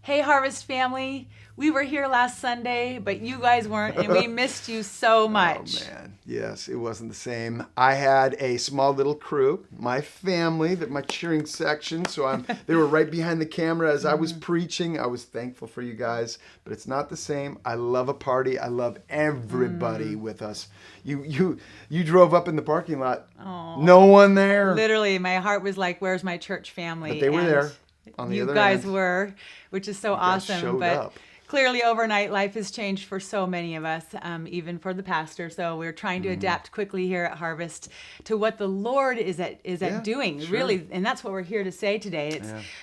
Hey, Harvest family. We were here last Sunday, but you guys weren't, and we missed you so much. Oh man, yes, it wasn't the same. I had a small little crew, my family, my cheering section. So they were right behind the camera as I was preaching. I was thankful for you guys, but it's not the same. I love a party. I love everybody with us. You drove up in the parking lot. Oh, no one there. Literally, my heart was like, "Where's my church family?" But they were there. On the you other guys end. were, which is so You guys awesome. showed But up. clearly, overnight, life has changed for so many of us, even for the pastor. So we're trying to adapt quickly here at Harvest to what the Lord is at doing, sure. really, and that's what we're here to say today.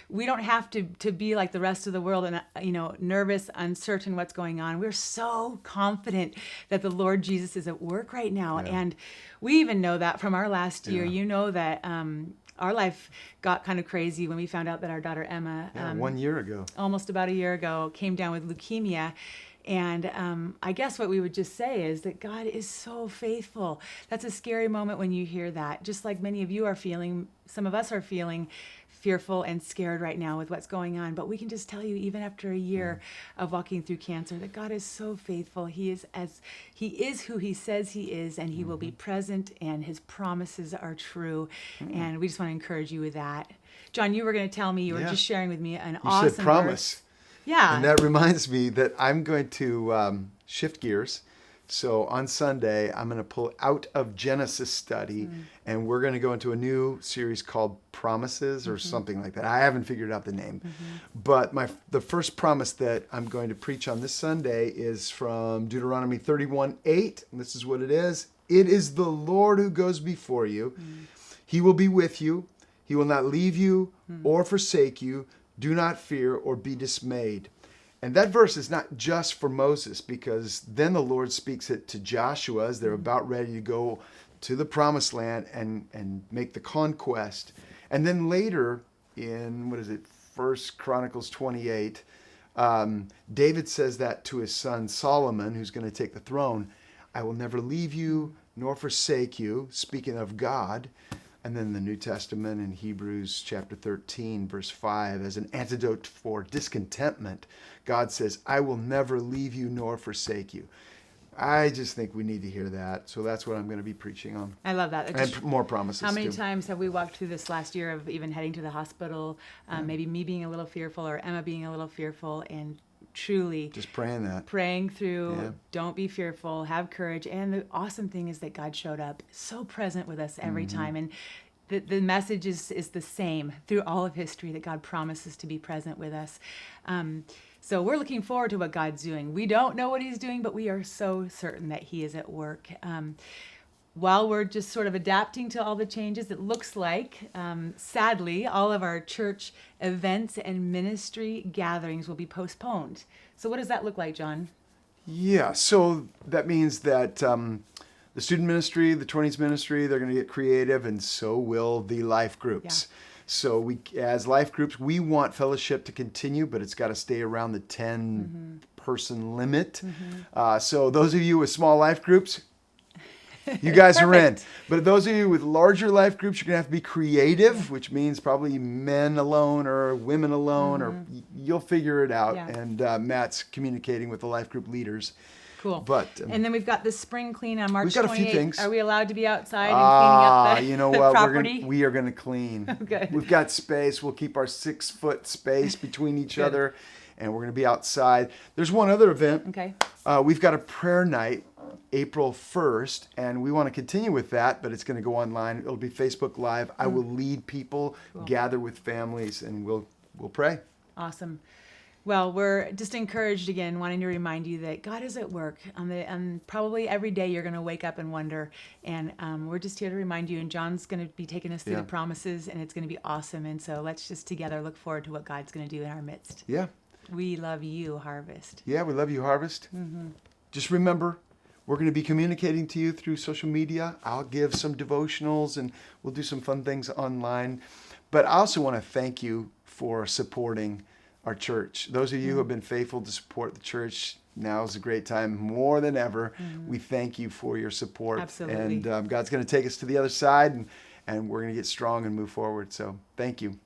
We don't have to be like the rest of the world and nervous, uncertain what's going on. We're so confident that the Lord Jesus is at work right now, and we even know that from our last year. You know that. Our life got kind of crazy when we found out that our daughter Emma, 1 year ago, almost about a year ago, came down with leukemia. And I guess what we would just say is that God is so faithful. That's a scary moment when you hear that. Just like many of you are feeling, some of us are feeling fearful and scared right now with what's going on. But we can just tell you, even after a year of walking through cancer, that God is so faithful. He is who He says He is, and He will be present, and His promises are true. And we just want to encourage you with that. John, you were going to tell me, you were just sharing with me an awesome said promise. verse. Yeah. And that reminds me that I'm going to shift gears. So on Sunday, I'm going to pull out of Genesis study, and we're going to go into a new series called Promises or something like that. I haven't figured out the name. But the first promise that I'm going to preach on this Sunday is from Deuteronomy 31:8. And this is what it is. It is the Lord who goes before you. He will be with you. He will not leave you or forsake you. Do not fear or be dismayed. And that verse is not just for Moses, because then the Lord speaks it to Joshua as they're about ready to go to the promised land and make the conquest. And then later in, 1 Chronicles 28, David says that to his son Solomon, who's going to take the throne. I will never leave you nor forsake you, speaking of God. And then the New Testament in Hebrews chapter 13, verse 5, as an antidote for discontentment, God says, I will never leave you nor forsake you. I just think we need to hear that. So that's what I'm going to be preaching on. I love that. And more promises, How many too. times have we walked through this last year of even heading to the hospital, maybe me being a little fearful or Emma being a little fearful, and truly just praying through, don't be fearful, have courage. And the awesome thing is that God showed up so present with us every time. And the message is the same through all of history, that God promises to be present with us. So we're looking forward to what God's doing. We don't know what He's doing, but we are so certain that He is at work. While we're just sort of adapting to all the changes, it looks like, sadly, all of our church events and ministry gatherings will be postponed. So what does that look like, John? Yeah, so that means that the student ministry, the 20s ministry, they're going to get creative, and so will the life groups. Yeah. So we, as life groups, we want fellowship to continue, but it's got to stay around the 10-person limit. So those of you with small life groups, you guys are in. But those of you with larger life groups, you're going to have to be creative, which means probably men alone or women alone, or you'll figure it out. Yeah. And Matt's communicating with the life group leaders. Cool. But and then we've got the spring clean on March 28th. We've got a few things. Are we allowed to be outside and cleaning up the you know what? property? We are going to clean. Good. We've got space. We'll keep our 6-foot space between each other, and we're going to be outside. There's one other event. Okay. We've got a prayer night April 1st, and we want to continue with that, but it's going to go online. It'll be Facebook Live. I will lead people, gather with families, and we'll pray. Awesome. Well, we're just encouraged again, wanting to remind you that God is at work. And probably every day you're going to wake up and wonder. And we're just here to remind you. And John's going to be taking us through the promises, and it's going to be awesome. And so let's just together look forward to what God's going to do in our midst. Yeah. We love you, Harvest. Yeah, we love you, Harvest. Just remember, we're going to be communicating to you through social media. I'll give some devotionals, and we'll do some fun things online. But I also want to thank you for supporting our church. Those of you who have been faithful to support the church, now is a great time more than ever. We thank you for your support. Absolutely. And God's going to take us to the other side, and we're going to get strong and move forward. So thank you.